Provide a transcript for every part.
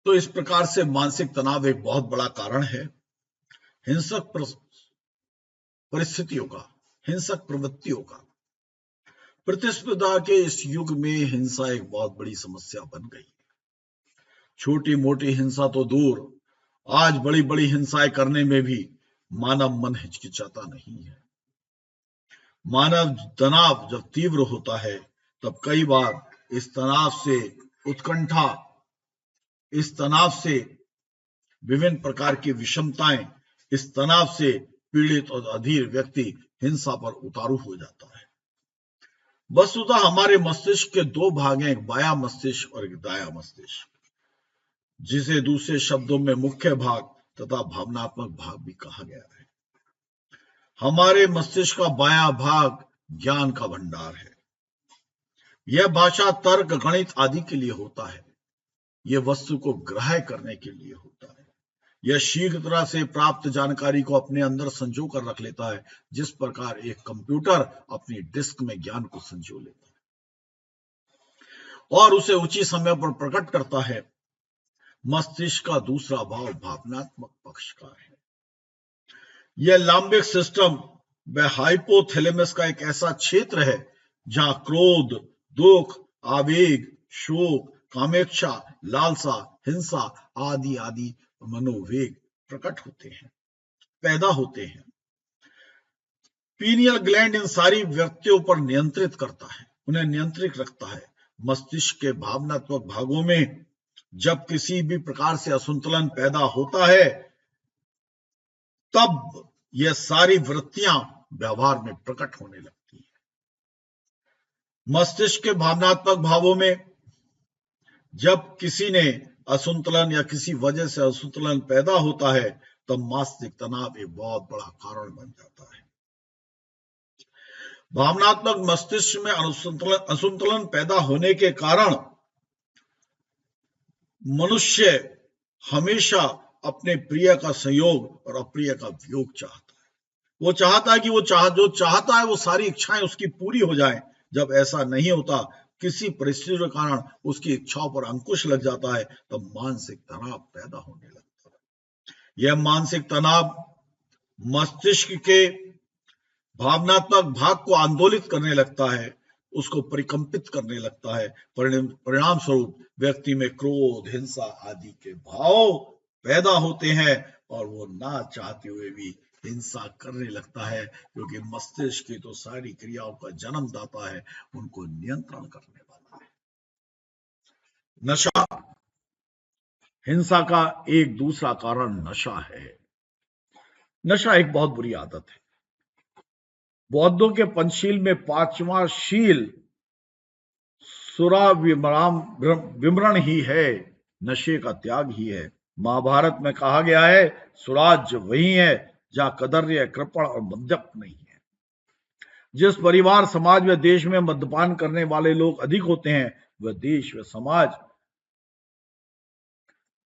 तो इस प्रकार से मानसिक तनाव एक बहुत बड़ा कारण है हिंसक परिस्थितियों का, हिंसक प्रवृत्तियों का। प्रतिस्पर्धा के इस युग में हिंसा एक बहुत बड़ी समस्या बन गई है। छोटी मोटी हिंसा तो दूर, आज बड़ी बड़ी हिंसाएं करने में भी मानव मन हिचकिचाता नहीं है। मानव तनाव जब तीव्र होता है तब कई बार इस तनाव से उत्कंठा, इस तनाव से विभिन्न प्रकार की विषमताएं, इस तनाव से पीड़ित और अधीर व्यक्ति हिंसा पर उतारू हो जाता है। वस्तुतः हमारे मस्तिष्क के दो भाग हैं, एक बायां मस्तिष्क और एक दायां मस्तिष्क, जिसे दूसरे शब्दों में मुख्य भाग तथा भावनात्मक भाग भी कहा गया है। हमारे मस्तिष्क का बायां भाग ज्ञान का भंडार है। यह भाषा, तर्क, गणित आदि के लिए होता है। यह वस्तु को ग्रह्य करने के लिए होता है। यह शीघ्रता से प्राप्त जानकारी को अपने अंदर संजो कर रख लेता है, जिस प्रकार एक कंप्यूटर अपनी डिस्क में ज्ञान को संजो लेता है और उसे उचित समय पर प्रकट करता है। मस्तिष्क का दूसरा भाव भावनात्मक पक्ष का है। यह लाम्बिक सिस्टम व हाइपोथैलेमस का एक ऐसा क्षेत्र है जहां क्रोध, दुख, आवेग, शोक, कामेक्षा, लालसा, हिंसा आदि आदि मनोवेग प्रकट होते हैं, पैदा होते हैं। पीनियल ग्लैंड इन सारी व्यक्तियों पर नियंत्रित करता है, उन्हें नियंत्रित रखता है। मस्तिष्क के भावनात्मक भागों में जब किसी भी प्रकार से असंतुलन पैदा होता है तब यह सारी वृत्तियां व्यवहार में प्रकट होने लगती हैं। मस्तिष्क के भावनात्मक भावों में जब किसी ने असंतुलन या किसी वजह से असंतुलन पैदा होता है तब मानसिक तनाव एक बहुत बड़ा कारण बन जाता है। भावनात्मक मस्तिष्क में असंतुलन पैदा होने के कारण मनुष्य हमेशा अपने प्रिय का संयोग और अप्रिय का वियोग चाहता है। वो चाहता है कि जो चाहता है वो सारी इच्छाएं उसकी पूरी हो जाएं। जब ऐसा नहीं होता, किसी परिस्थिति के कारण उसकी इच्छाओं पर अंकुश लग जाता है, तब मानसिक तनाव पैदा होने लगता है। यह मानसिक तनाव मस्तिष्क के भावनात्मक भाग को आंदोलित करने लगता है, उसको परिकंपित करने लगता है। परिणाम स्वरूप व्यक्ति में क्रोध, हिंसा आदि के भाव पैदा होते हैं और वो ना चाहते हुए भी हिंसा करने लगता है, क्योंकि मस्तिष्क की तो सारी क्रियाओं का जन्मदाता है, उनको नियंत्रण करने वाला है। नशा, हिंसा का एक दूसरा कारण नशा है। नशा एक बहुत बुरी आदत है। बौद्धों के पंचशील में पांचवा शील सुरा विमरण ही है, नशे का त्याग ही है। महाभारत में कहा गया है, सुराज वही है जहां कदर्य, कृपण और मद्यप नहीं है। जिस परिवार, समाज व देश में मद्यपान करने वाले लोग अधिक होते हैं, वह देश व समाज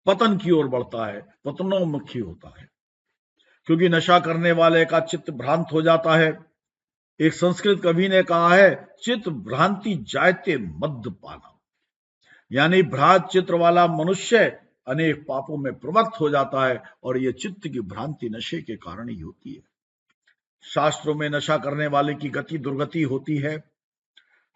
पतन की ओर बढ़ता है, पतनोन्मुखी होता है, क्योंकि नशा करने वाले का चित्त भ्रांत हो जाता है। एक संस्कृत कवि ने कहा है, चित्त भ्रांति जायते मद्यपाना, यानी भ्रांत चित्र वाला मनुष्य अनेक पापों में प्रवृत्त हो जाता है और यह चित्त की भ्रांति नशे के कारण ही होती है। शास्त्रों में नशा करने वाले की गति दुर्गति होती है।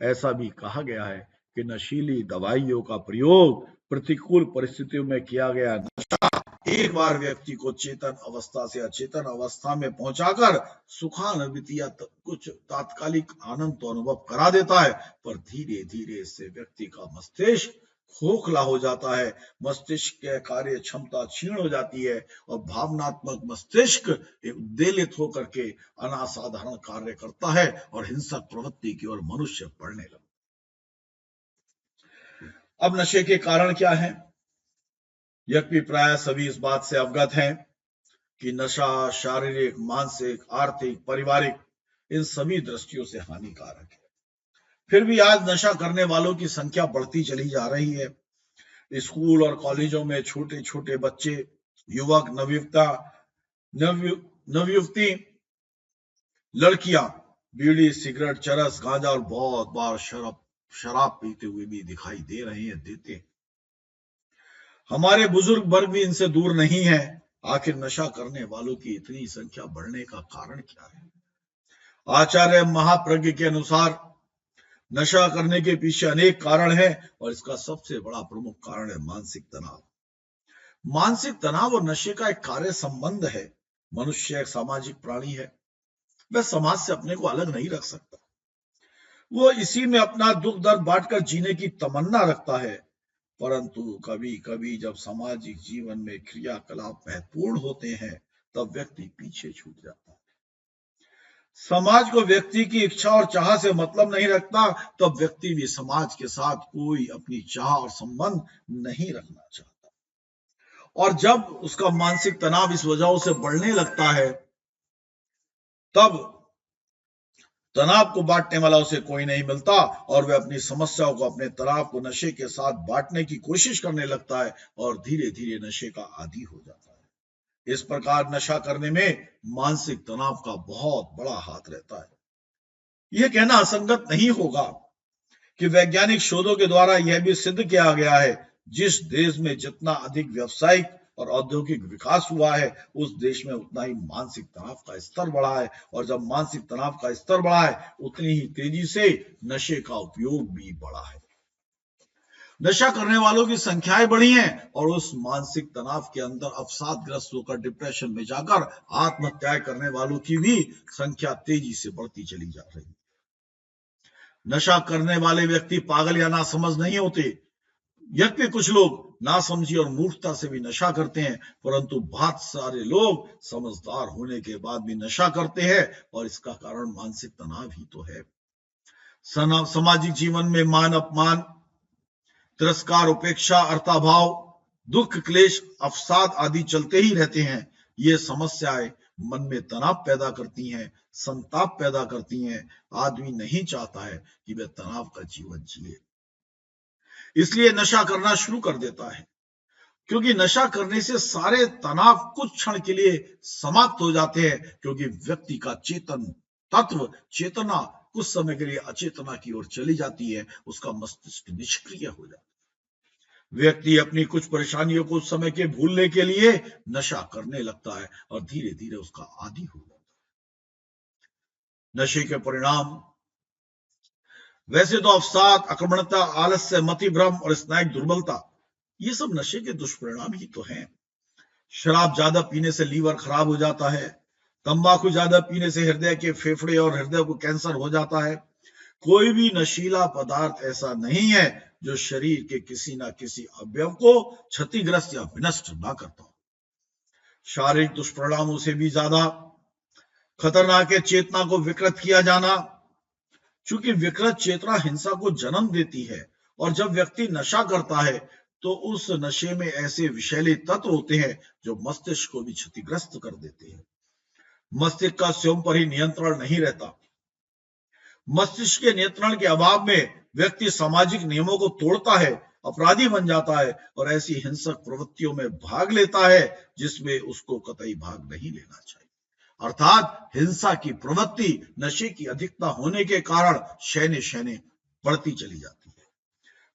ऐसा भी कहा गया है कि नशीली दवाइयों का प्रयोग प्रतिकूल परिस्थितियों में किया गया नशा एक बार व्यक्ति को चेतन अवस्था से अचेतन अवस्था में पहुंचाकर सुखानुभूति या कुछ तात्कालिक आनंद तो अनुभव करा देता है, पर धीरे धीरे इससे व्यक्ति का मस्तिष्क खोखला हो जाता है, मस्तिष्क की कार्य क्षमता क्षीण हो जाती है और भावनात्मक मस्तिष्क उद्वेलित होकर के अनासाधारण कार्य करता है और हिंसक प्रवृत्ति की ओर मनुष्य बढ़ने लगता है। अब नशे के कारण क्या है? यद्यपि प्राय सभी इस बात से अवगत हैं कि नशा शारीरिक, मानसिक, आर्थिक, पारिवारिक इन सभी दृष्टियों से हानिकारक है। फिर भी आज नशा करने वालों की संख्या बढ़ती चली जा रही है। स्कूल और कॉलेजों में छोटे छोटे बच्चे, युवक, नवयुवती, लड़कियां बीड़ी, सिगरेट, चरस, गांजा और बहुत बार शराब पीते हुए भी दिखाई दे रहे हैं, देते हैं। हमारे बुजुर्ग वर्ग भी इनसे दूर नहीं है। आखिर नशा करने वालों की इतनी संख्या बढ़ने का कारण क्या है? आचार्य महाप्रज्ञ के अनुसार नशा करने के पीछे अनेक कारण हैं और इसका सबसे बड़ा प्रमुख कारण है मानसिक तनाव। मानसिक तनाव और नशे का एक कार्य संबंध है। मनुष्य एक सामाजिक प्राणी है, वह समाज से अपने को अलग नहीं रख सकता। वो इसी में अपना दुख दर्द बांटकर जीने की तमन्ना रखता है। परंतु कभी कभी जब सामाजिक जीवन में क्रियाकलाप महत्वपूर्ण होते हैं तब व्यक्ति पीछे छूट जाता है। समाज को व्यक्ति की इच्छा और चाह से मतलब नहीं रखता, तब व्यक्ति भी समाज के साथ कोई अपनी चाह और संबंध नहीं रखना चाहता। और जब उसका मानसिक तनाव इस वजह से बढ़ने लगता है, तब तनाव को बांटने वाला उसे कोई नहीं मिलता और वह अपनी समस्याओं को, अपने तनाव को नशे के साथ बांटने की कोशिश करने लगता है और धीरे धीरे नशे का आदी हो जाता है। इस प्रकार नशा करने में मानसिक तनाव का बहुत बड़ा हाथ रहता है। यह कहना असंगत नहीं होगा कि वैज्ञानिक शोधों के द्वारा यह भी सिद्ध किया गया है, जिस देश में जितना अधिक व्यावसायिक और औद्योगिक विकास हुआ है उस देश में उतना ही मानसिक तनाव का स्तर बढ़ा है, और जब मानसिक तनाव का स्तर बढ़ा है उतनी ही तेजी से नशे का उपयोग भी बढ़ा है। नशा करने वालों की संख्याएं बढ़ी हैं और उस मानसिक तनाव के अंदर अवसादग्रस्त होकर डिप्रेशन में जाकर आत्महत्याएं करने वालों की भी संख्या तेजी से बढ़ती चली जा रही है। नशा करने वाले व्यक्ति पागल या नासमझ नहीं होते। यद्यपि कुछ लोग नासमझी और मूर्खता से भी नशा करते हैं, परंतु बहुत सारे लोग समझदार होने के बाद भी नशा करते हैं और इसका कारण मानसिक तनाव ही तो है। सामाजिक जीवन में मान अपमान, तिरस्कार, उपेक्षा, अर्थाभाव, दुख, क्लेश, अवसाद आदि चलते ही रहते हैं। ये समस्याएं मन में तनाव पैदा करती हैं, संताप पैदा करती हैं। आदमी नहीं चाहता है कि वह तनाव का जीवन जिए, इसलिए नशा करना शुरू कर देता है। क्योंकि नशा करने से सारे तनाव कुछ क्षण के लिए समाप्त हो जाते हैं, क्योंकि व्यक्ति का चेतन तत्व, चेतना कुछ समय के लिए अचेतना की ओर चली जाती है, उसका मस्तिष्क निष्क्रिय हो जाता है। व्यक्ति अपनी कुछ परेशानियों को समय के भूलने के लिए नशा करने लगता है और धीरे धीरे उसका आदी हो जाता है। नशे के परिणाम वैसे तो अवसाद, आक्रमणता, आलस्य, मतिभ्रम और स्नायु दुर्बलता, ये सब नशे के दुष्परिणाम ही तो हैं। शराब ज्यादा पीने से लीवर खराब हो जाता है। तंबाकू ज्यादा पीने से हृदय के फेफड़े और हृदय को कैंसर हो जाता है। कोई भी नशीला पदार्थ ऐसा नहीं है जो शरीर के किसी ना किसी अवयव को क्षतिग्रस्त या विनष्ट ना करता हो। शारीरिक दुष्परिणामों से भी ज्यादा खतरनाक है चेतना को विकृत किया जाना। चूंकि विकृत चेतना हिंसा को जन्म देती है, और जब व्यक्ति नशा करता है तो उस नशे में ऐसे विषैले तत्व होते हैं जो मस्तिष्क को भी क्षतिग्रस्त कर देते हैं। मस्तिष्क का स्वयं पर ही नियंत्रण नहीं रहता। मस्तिष्क के नियंत्रण के अभाव में व्यक्ति सामाजिक नियमों को तोड़ता है, अपराधी बन जाता है और ऐसी हिंसक प्रवृत्तियों में भाग लेता है जिसमें उसको कतई भाग नहीं लेना चाहिए। अर्थात हिंसा की प्रवृत्ति नशे की अधिकता होने के कारण शैने शैने बढ़ती चली जाती है।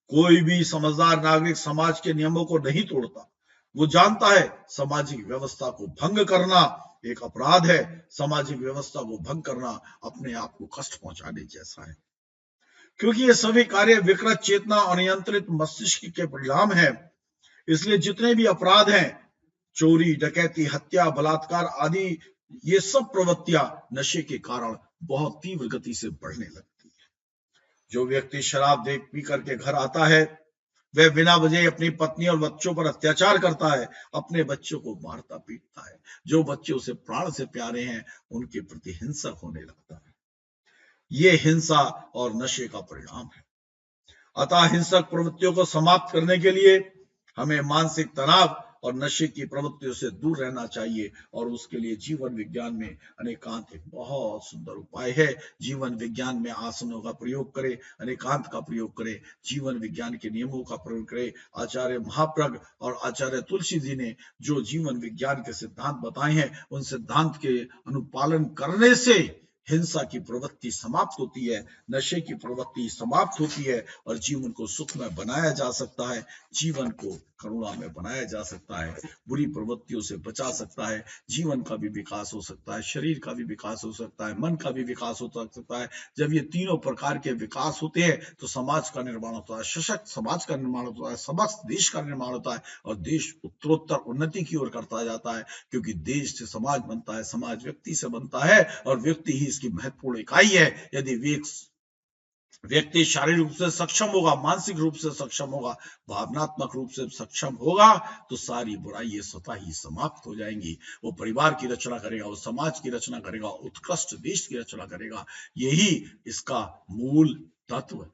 कोई भी समझदार नागरिक समाज के नियमों को नहीं तोड़ता। वो जानता है सामाजिक व्यवस्था को भंग करना एक अपराध है। सामाजिक व्यवस्था को भंग करना अपने आप को कष्ट पहुंचाने जैसा है, क्योंकि ये सभी कार्य विकृत चेतना और नियंत्रित मस्तिष्क के परिणाम है। इसलिए जितने भी अपराध हैं, चोरी, डकैती, हत्या, बलात्कार आदि, ये सब प्रवृत्तियां नशे के कारण बहुत तीव्र गति से बढ़ने लगती है। जो व्यक्ति शराब दे पी करके घर आता है, वह बिना वजह अपनी पत्नी और बच्चों पर अत्याचार करता है, अपने बच्चों को मारता पीटता है। जो बच्चे उसे प्राण से प्यारे हैं उनके प्रति हिंसक होने लगता है। ये हिंसा और नशे का परिणाम है। अतः हिंसक प्रवृत्तियों को समाप्त करने के लिए हमें मानसिक तनाव और नशे की प्रवृत्तियों से दूर रहना चाहिए, और उसके लिए जीवन विज्ञान में अनेकांत एक बहुत सुंदर उपाय है। जीवन विज्ञान में आसनों का प्रयोग करें, अनेकांत का प्रयोग करें, जीवन विज्ञान के नियमों का प्रयोग करें। आचार्य महाप्रज्ञ और आचार्य तुलसी जी ने जो जीवन विज्ञान के सिद्धांत बताए हैं, उन सिद्धांत के अनुपालन करने से हिंसा की प्रवृत्ति समाप्त होती है, नशे की प्रवृत्ति समाप्त होती है और जीवन को सुख में बनाया जा सकता है, जीवन को करुणा में बनाया जा सकता है, बुरी प्रवृत्तियों से बचा सकता है, जीवन का भी विकास हो सकता है, शरीर का भी विकास हो सकता है, मन का भी विकास हो सकता है। जब ये तीनों प्रकार के विकास होते हैं तो समाज का निर्माण होता है, सशक्त समाज का निर्माण होता है, समस्त देश का निर्माण होता है और देश उत्तरोत्तर उन्नति की ओर करता जाता है, क्योंकि देश से समाज बनता है, समाज व्यक्ति से बनता है और व्यक्ति ही इसकी महत्वपूर्ण इकाई है। यदि व्यक्ति शारीरिक रूप से सक्षम होगा, मानसिक रूप से सक्षम होगा, भावनात्मक रूप से सक्षम होगा तो सारी बुराइयां स्वतः ही समाप्त हो जाएंगी। वो परिवार की रचना करेगा, वो समाज की रचना करेगा, उत्कृष्ट देश की रचना करेगा। यही इसका मूल तत्व